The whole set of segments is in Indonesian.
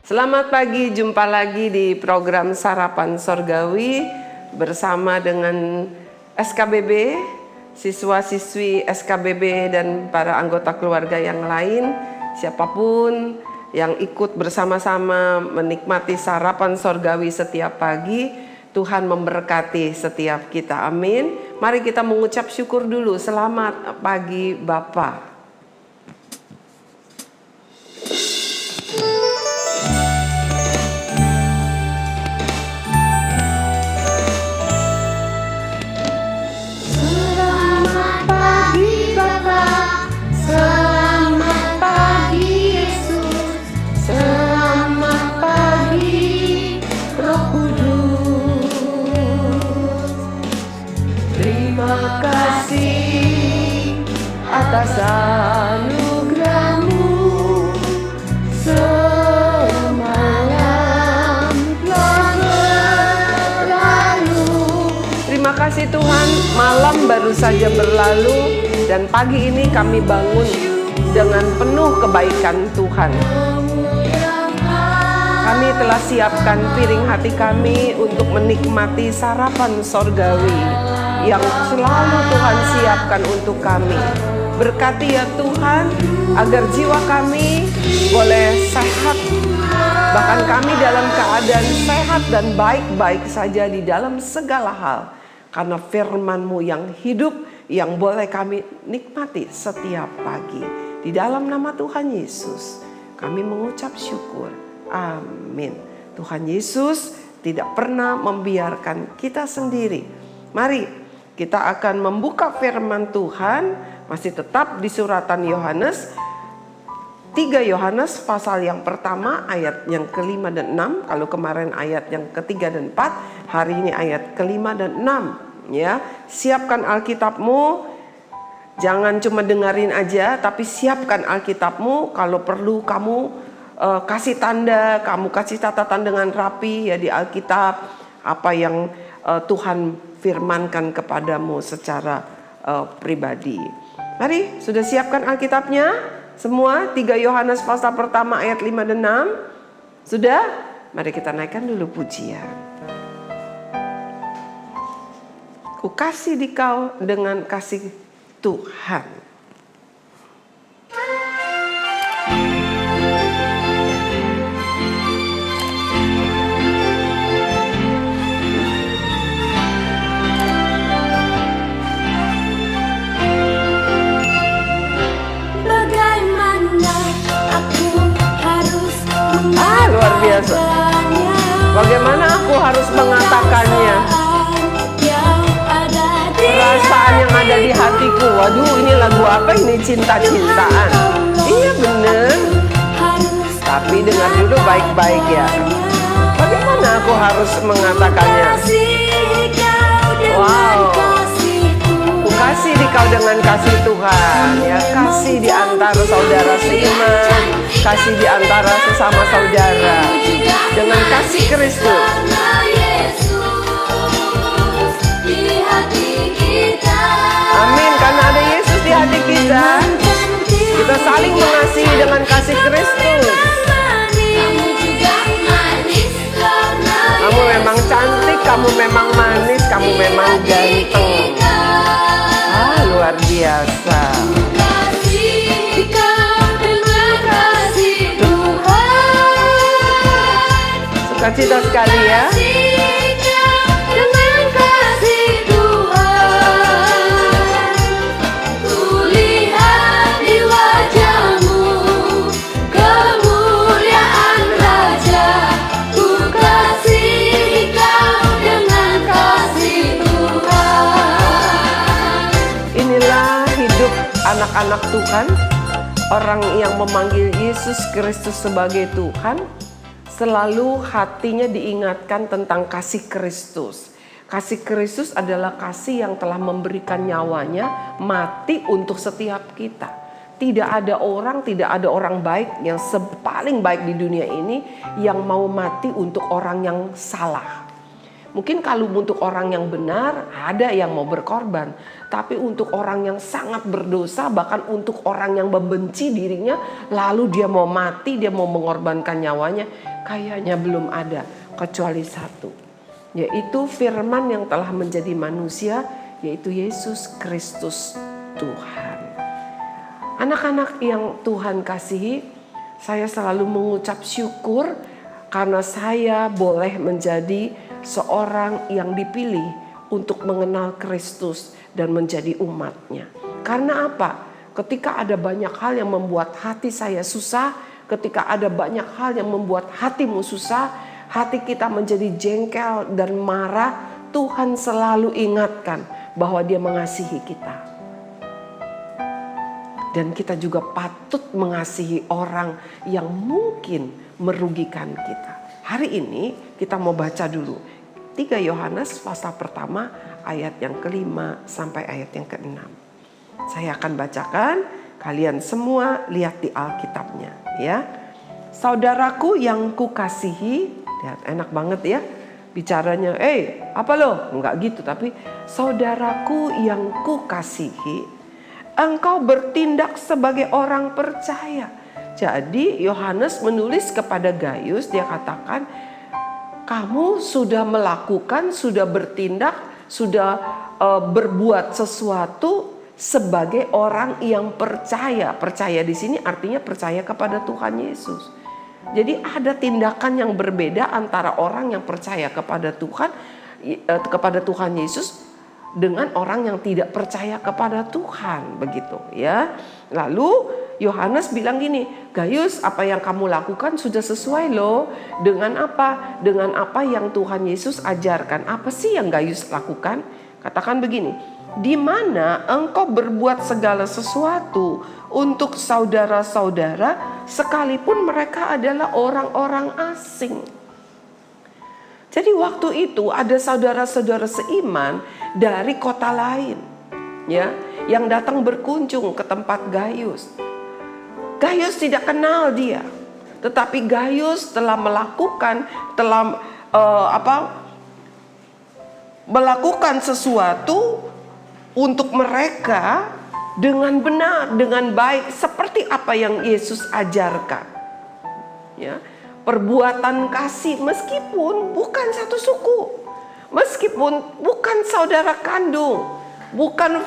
Selamat pagi, jumpa lagi di program Sarapan Sorgawi bersama dengan SKBB, siswa-siswi SKBB dan para anggota keluarga yang lain. Siapapun yang ikut bersama-sama menikmati Sarapan Sorgawi setiap pagi, Tuhan memberkati setiap kita. Amin. Mari kita mengucap syukur dulu. Selamat pagi Bapa. Terima kasih atas anugerah-Mu semalam telah berlalu. Terima kasih Tuhan, malam baru saja berlalu dan pagi ini kami bangun dengan penuh kebaikan Tuhan. Kami telah siapkan piring hati kami untuk menikmati sarapan sorgawi yang selalu Tuhan siapkan untuk kami. Berkati ya Tuhan, agar jiwa kami boleh sehat. Bahkan kami dalam keadaan sehat dan baik-baik saja di dalam segala hal. Karena firman-Mu yang hidup, yang boleh kami nikmati setiap pagi. Di dalam nama Tuhan Yesus, kami mengucap syukur. Amin. Tuhan Yesus tidak pernah membiarkan kita sendiri. Mari kita akan membuka firman Tuhan, masih tetap di suratan Yohanes, 3 Yohanes pasal yang pertama ayat yang ke-5 dan 6. Kalau kemarin ayat yang ke-3 dan 4, hari ini ayat ke-5 dan 6. Ya, siapkan Alkitabmu, jangan cuma dengerin aja, tapi siapkan Alkitabmu. Kalau perlu kamu kasih tanda, kamu kasih catatan dengan rapi ya di Alkitab, apa yang Tuhan firmankan kepadamu secara pribadi. Mari, sudah siapkan Alkitabnya? Semua 3 Yohanes pasal pertama ayat 5 dan 6. Sudah? Mari kita naikkan dulu pujian. Ku kasih dikau dengan kasih Tuhan. Luar biasa. Bagaimana aku harus mengatakannya? Perasaan yang ada di hatiku. Waduh, ini lagu apa ini? Cinta-cintaan. Iya bener. Tapi dengar dulu baik-baik ya. Bagaimana aku harus mengatakannya? Wow. Ku kasih dikau dengan kasih Tuhan. Ya, kasih di antara saudara seiman, kasih di antara sesama saudara dengan kasih Kristus. Amin, karena ada Yesus di hati kita, kita saling mengasihi dengan kasih Kristus. Kamu memang cantik, kamu memang manis, kamu memang ganteng. Luar biasa. Sukacita sekali ya. Dengan kasih Tuhan, kulihat di wajah-Mu kemuliaan Raja. Ku kasih Kau dengan kasih Tuhan. Inilah hidup anak-anak Tuhan, orang yang memanggil Yesus Kristus sebagai Tuhan. Selalu hatinya diingatkan tentang kasih Kristus. Kasih Kristus adalah kasih yang telah memberikan nyawanya mati untuk setiap kita. Tidak ada orang baik yang paling baik di dunia ini yang mau mati untuk orang yang salah. Mungkin kalau untuk orang yang benar ada yang mau berkorban, tapi untuk orang yang sangat berdosa, bahkan untuk orang yang membenci dirinya, lalu dia mau mati, dia mau mengorbankan nyawanya, kayaknya belum ada kecuali satu, yaitu firman yang telah menjadi manusia, yaitu Yesus Kristus Tuhan. Anak-anak yang Tuhan kasihi, saya selalu mengucap syukur karena saya boleh menjadi seorang yang dipilih untuk mengenal Kristus dan menjadi umatnya. Karena apa? Ketika ada banyak hal yang membuat hati saya susah, ketika ada banyak hal yang membuat hatimu susah, hati kita menjadi jengkel dan marah, Tuhan selalu ingatkan bahwa Dia mengasihi kita. Dan kita juga patut mengasihi orang yang mungkin merugikan kita. Hari ini kita mau baca dulu 3 Yohanes pasal pertama ayat yang ke-5 sampai ayat yang ke-6. Saya akan bacakan, kalian semua lihat di Alkitabnya ya. Saudaraku yang kukasihi, lihat enak banget ya bicaranya. Apa lo? Enggak gitu, tapi saudaraku yang kukasihi, engkau bertindak sebagai orang percaya. Jadi Yohanes menulis kepada Gaius, dia katakan, kamu sudah melakukan, sudah bertindak, sudah berbuat sesuatu sebagai orang yang percaya. Percaya di sini artinya percaya kepada Tuhan Yesus. Jadi ada tindakan yang berbeda antara orang yang percaya kepada Tuhan Yesus dengan orang yang tidak percaya kepada Tuhan, begitu ya. Lalu Yohanes bilang gini, Gaius, apa yang kamu lakukan sudah sesuai loh. Dengan apa? Dengan apa yang Tuhan Yesus ajarkan. Apa sih yang Gaius lakukan? Katakan begini, di mana engkau berbuat segala sesuatu untuk saudara-saudara sekalipun mereka adalah orang-orang asing. Jadi waktu itu ada saudara-saudara seiman dari kota lain ya, yang datang berkunjung ke tempat Gaius. Gaius tidak kenal dia, tetapi Gaius telah melakukan sesuatu untuk mereka dengan benar, dengan baik, seperti apa yang Yesus ajarkan. Ya, perbuatan kasih meskipun bukan satu suku, meskipun bukan saudara kandung, bukan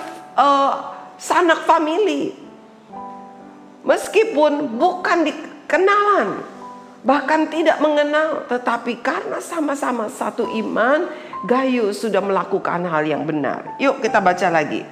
sanak famili, meskipun bukan dikenalan, bahkan tidak mengenal, tetapi karena sama-sama satu iman, Gaius sudah melakukan hal yang benar. Yuk kita baca lagi.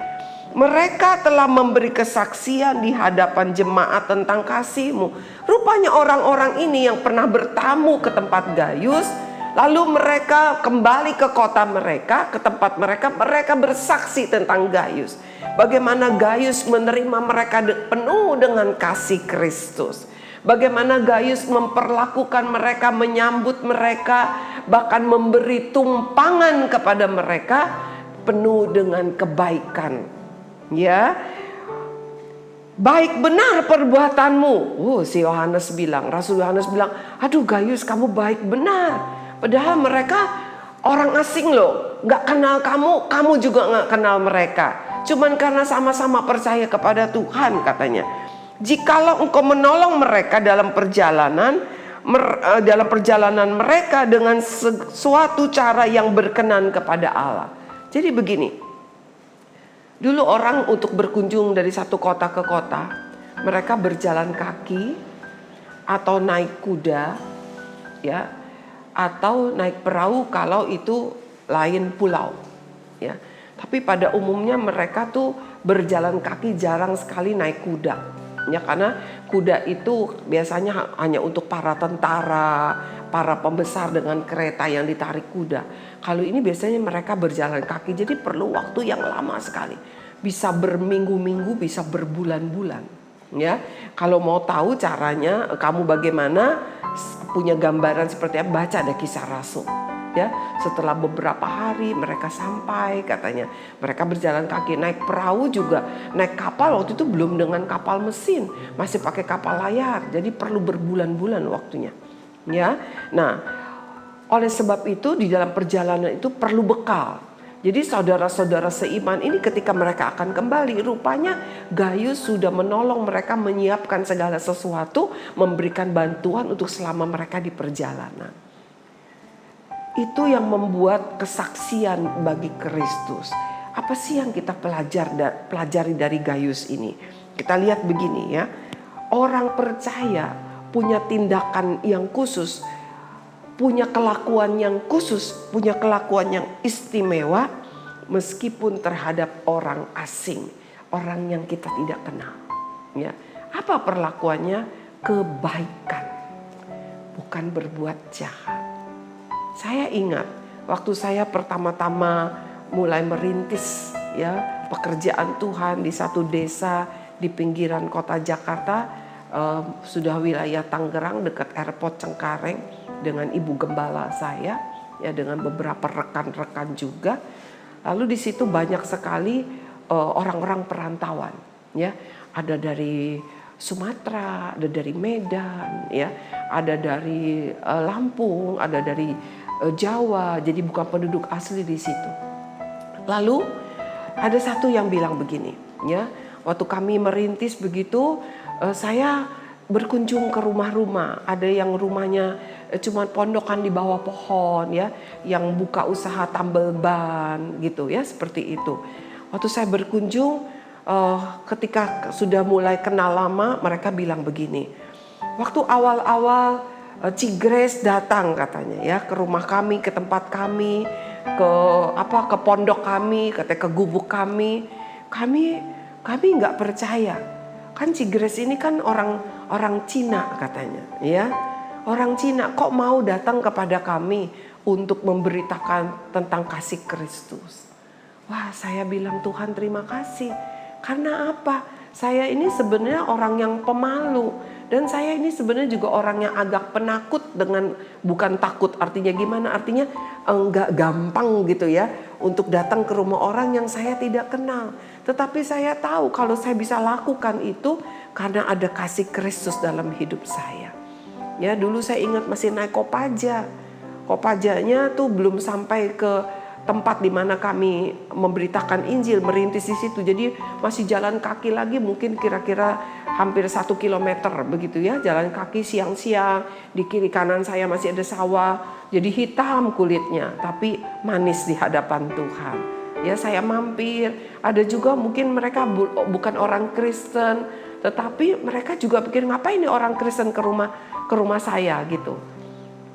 Mereka telah memberi kesaksian di hadapan jemaat tentang kasih-Mu. Rupanya orang-orang ini yang pernah bertamu ke tempat Gaius, lalu mereka kembali ke kota mereka, ke tempat mereka, mereka bersaksi tentang Gaius. Bagaimana Gaius menerima mereka penuh dengan kasih Kristus. Bagaimana Gaius memperlakukan mereka, menyambut mereka, bahkan memberi tumpangan kepada mereka penuh dengan kebaikan. Ya, baik benar perbuatanmu. Si Yohanes bilang, Rasul Yohanes bilang, aduh Gaius kamu baik benar. Padahal mereka orang asing loh, gak kenal kamu, kamu juga gak kenal mereka. Cuman karena sama-sama percaya kepada Tuhan katanya. Jikalau engkau menolong mereka dalam perjalanan mereka dengan suatu cara yang berkenan kepada Allah. Jadi begini, dulu orang untuk berkunjung dari satu kota ke kota, mereka berjalan kaki atau naik kuda, ya, atau naik perahu kalau itu lain pulau, ya. Tapi pada umumnya mereka tuh berjalan kaki, jarang sekali naik kuda. Ya, karena kuda itu biasanya hanya untuk para tentara, para pembesar dengan kereta yang ditarik kuda. Kalau ini biasanya mereka berjalan kaki, jadi perlu waktu yang lama sekali. Bisa berminggu-minggu, bisa berbulan-bulan. Ya, kalau mau tahu caranya, kamu bagaimana, punya gambaran seperti apa, baca ada Kisah Rasul. Ya, setelah beberapa hari mereka sampai, katanya mereka berjalan kaki, naik perahu juga, naik kapal waktu itu belum dengan kapal mesin, masih pakai kapal layar, jadi perlu berbulan-bulan waktunya. Ya, nah Oleh sebab itu di dalam perjalanan itu perlu bekal. Jadi saudara-saudara seiman ini ketika mereka akan kembali, rupanya Gaius sudah menolong mereka menyiapkan segala sesuatu, memberikan bantuan untuk selama mereka di perjalanan. Itu yang membuat kesaksian bagi Kristus. Apa sih yang kita pelajari dari Gaius ini? Kita lihat begini ya. Orang percaya punya tindakan yang khusus, punya kelakuan yang khusus, punya kelakuan yang istimewa meskipun terhadap orang asing, orang yang kita tidak kenal. Ya, apa perlakuannya? Kebaikan, bukan berbuat jahat. Saya ingat waktu saya pertama-tama mulai merintis ya pekerjaan Tuhan di satu desa di pinggiran kota Jakarta, sudah wilayah Tangerang dekat airport Cengkareng, dengan ibu gembala saya, ya dengan beberapa rekan-rekan juga. Lalu di situ banyak sekali orang-orang perantauan, ya. Ada dari Sumatera, ada dari Medan, ya, ada dari Lampung, ada dari Jawa. Jadi bukan penduduk asli di situ. Lalu ada satu yang bilang begini, ya. Waktu kami merintis begitu, saya berkunjung ke rumah-rumah. Ada yang rumahnya cuma pondokan di bawah pohon ya, yang buka usaha tambal ban gitu ya, seperti itu. Waktu saya berkunjung, ketika sudah mulai kenal lama, mereka bilang begini. Waktu awal-awal Cigres datang katanya ya ke rumah kami, ke tempat kami, ke pondok kami, katanya ke gubuk kami nggak percaya. Kan Cigres ini kan orang Cina katanya, ya. Orang Cina kok mau datang kepada kami untuk memberitakan tentang kasih Kristus. Wah, saya bilang Tuhan terima kasih. Karena apa? Saya ini sebenarnya orang yang pemalu. Dan saya ini sebenarnya juga orang yang agak penakut dengan, bukan takut artinya gimana, artinya enggak gampang gitu ya untuk datang ke rumah orang yang saya tidak kenal. Tetapi saya tahu kalau saya bisa lakukan itu karena ada kasih Kristus dalam hidup saya. Ya, dulu saya ingat masih naik Kopaja. Kopajanya tuh belum sampai ke tempat di mana kami memberitakan Injil, merintis di situ. Jadi masih jalan kaki lagi, mungkin kira-kira hampir 1 kilometer begitu ya. Jalan kaki siang-siang, di kiri kanan saya masih ada sawah. Jadi hitam kulitnya, tapi manis di hadapan Tuhan. Ya, saya mampir. Ada juga mungkin mereka bukan orang Kristen, tetapi mereka juga pikir ngapain nih orang Kristen ke rumah saya gitu.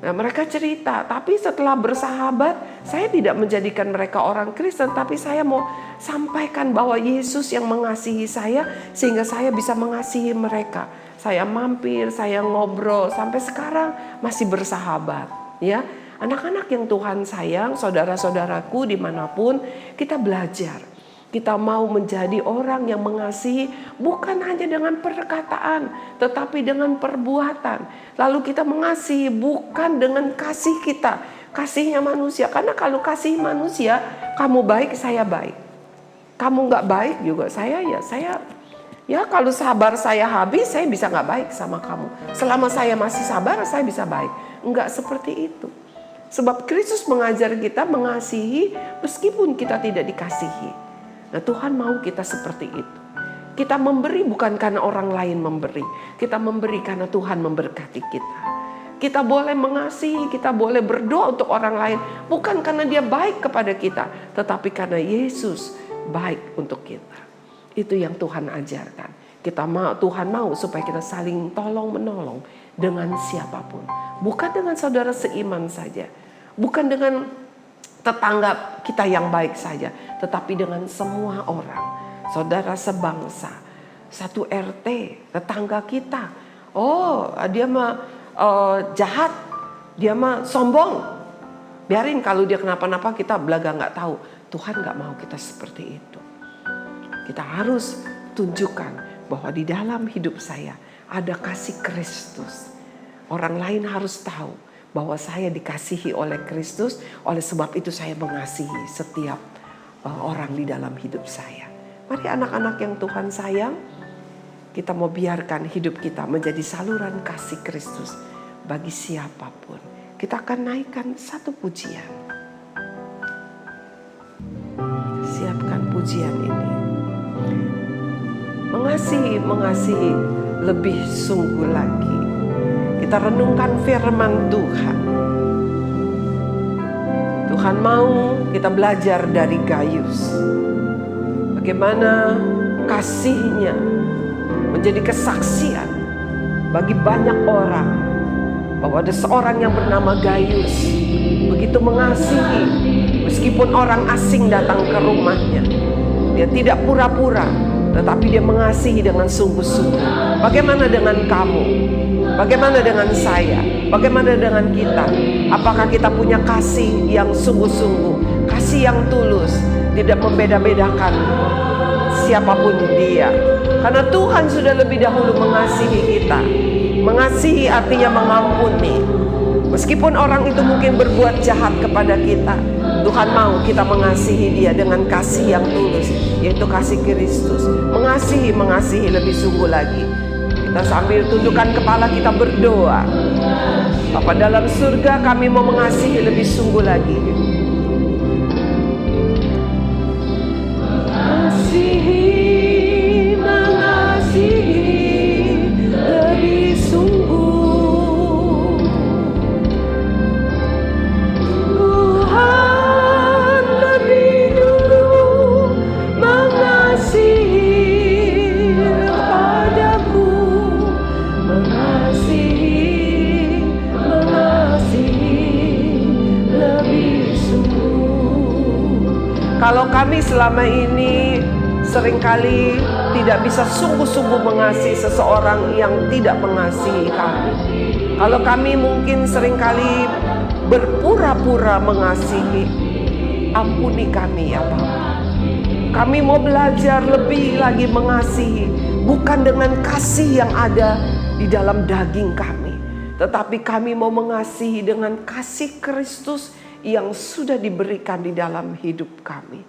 Nah, mereka cerita, tapi setelah bersahabat, saya tidak menjadikan mereka orang Kristen, tapi saya mau sampaikan bahwa Yesus yang mengasihi saya sehingga saya bisa mengasihi mereka. Saya mampir, saya ngobrol, sampai sekarang masih bersahabat, ya. Anak-anak yang Tuhan sayang, saudara-saudaraku dimanapun, kita belajar. Kita mau menjadi orang yang mengasihi bukan hanya dengan perkataan, tetapi dengan perbuatan. Lalu kita mengasihi bukan dengan kasih kita, kasihnya manusia. Karena kalau kasih manusia, kamu baik, saya baik. Kamu nggak baik juga, saya kalau sabar saya habis, saya bisa nggak baik sama kamu. Selama saya masih sabar, saya bisa baik. Enggak seperti itu. Sebab Kristus mengajar kita mengasihi meskipun kita tidak dikasihi. Nah, Tuhan mau kita seperti itu. Kita memberi bukan karena orang lain memberi. Kita memberi karena Tuhan memberkati kita. Kita boleh mengasihi, kita boleh berdoa untuk orang lain. Bukan karena dia baik kepada kita, tetapi karena Yesus baik untuk kita. Itu yang Tuhan ajarkan. Tuhan mau supaya kita saling tolong menolong dengan siapapun. Bukan dengan saudara seiman saja. Bukan dengan tetangga kita yang baik saja, tetapi dengan semua orang, saudara sebangsa, satu RT, tetangga kita. Oh, dia mah jahat, dia mah sombong. Biarin kalau dia kenapa-napa kita belaga nggak tahu. Tuhan nggak mau kita seperti itu. Kita harus tunjukkan bahwa di dalam hidup saya ada kasih Kristus. Orang lain harus tahu bahwa saya dikasihi oleh Kristus, oleh sebab itu saya mengasihi setiap orang di dalam hidup saya. Mari anak-anak yang Tuhan sayang, kita mau biarkan hidup kita menjadi saluran kasih Kristus bagi siapapun. kita akan naikkan satu pujian. Siapkan pujian ini. Mengasihi lebih sungguh lagi. Kita renungkan firman Tuhan. Tuhan mau kita belajar dari Gaius. Bagaimana kasihnya menjadi kesaksian bagi banyak orang. Bahwa ada seorang yang bernama Gaius. Begitu mengasihi. Meskipun orang asing datang ke rumahnya. Dia tidak pura-pura. Tetapi dia mengasihi dengan sungguh-sungguh. Bagaimana dengan kamu? Bagaimana dengan saya? Bagaimana dengan kita? Apakah kita punya kasih yang sungguh-sungguh? Kasih yang tulus. Tidak membeda-bedakan siapapun dia. Karena Tuhan sudah lebih dahulu mengasihi kita. Mengasihi artinya mengampuni. Meskipun orang itu mungkin berbuat jahat kepada kita, Tuhan mau kita mengasihi dia dengan kasih yang tulus, yaitu kasih Kristus. Mengasihi lebih sungguh lagi. Kita sambil tundukkan kepala kita berdoa. Bapa dalam surga, kami mau mengasihi lebih sungguh lagi. Mengasihi lebih sungguh. Kalau kami selama ini seringkali tidak bisa sungguh-sungguh mengasihi seseorang yang tidak mengasihi kami. Kalau kami mungkin seringkali berpura-pura mengasihi, ampuni kami ya Bapa. Kami mau belajar lebih lagi mengasihi, bukan dengan kasih yang ada di dalam daging kami, tetapi kami mau mengasihi dengan kasih Kristus yang sudah diberikan di dalam hidup kami.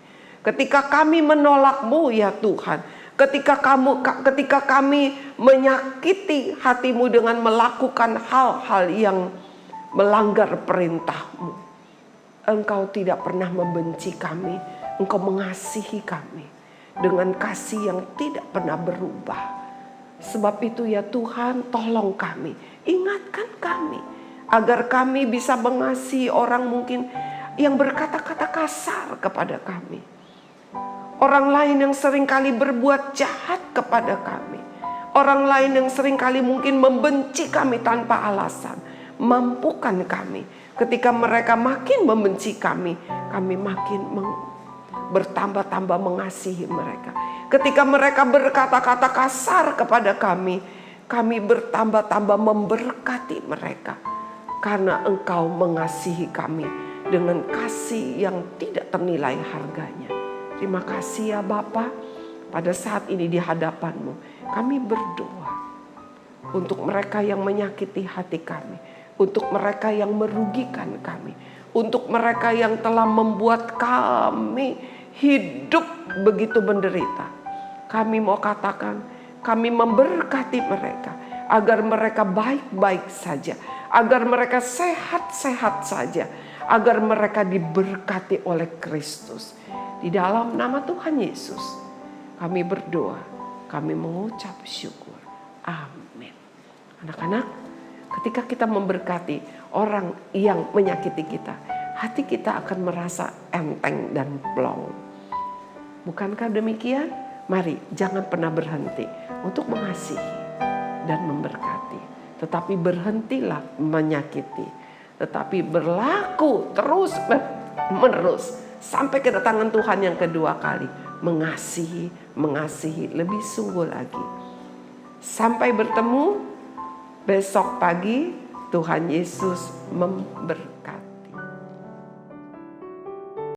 Ketika kami menolak-Mu ya Tuhan, ketika kami menyakiti hati-Mu dengan melakukan hal-hal yang melanggar perintah-Mu, Engkau tidak pernah membenci kami, Engkau mengasihi kami dengan kasih yang tidak pernah berubah. Sebab itu ya Tuhan, tolong kami, ingatkan kami, agar kami bisa mengasihi orang mungkin yang berkata-kata kasar kepada kami. Orang lain yang seringkali berbuat jahat kepada kami. Orang lain yang seringkali mungkin membenci kami tanpa alasan. Mampukan kami ketika mereka makin membenci kami makin bertambah-tambah mengasihi mereka. Ketika mereka berkata-kata kasar kepada kami bertambah-tambah memberkati mereka. Karena Engkau mengasihi kami dengan kasih yang tidak ternilai harganya. Terima kasih ya Bapa. Pada saat ini di hadapan-Mu kami berdoa untuk mereka yang menyakiti hati kami, untuk mereka yang merugikan kami, untuk mereka yang telah membuat kami hidup begitu menderita. Kami mau katakan, kami memberkati mereka agar mereka baik-baik saja, agar mereka sehat-sehat saja, agar mereka diberkati oleh Kristus. Di dalam nama Tuhan Yesus kami berdoa, kami mengucap syukur. Amin. Anak-anak, ketika kita memberkati orang yang menyakiti kita, hati kita akan merasa enteng dan plong. Bukankah demikian? Mari jangan pernah berhenti untuk mengasihi dan memberkati. Tetapi berhentilah menyakiti. Tetapi berlaku terus menerus sampai kedatangan Tuhan yang kedua kali. Mengasihi lebih sungguh lagi. Sampai bertemu besok pagi. Tuhan Yesus memberkati.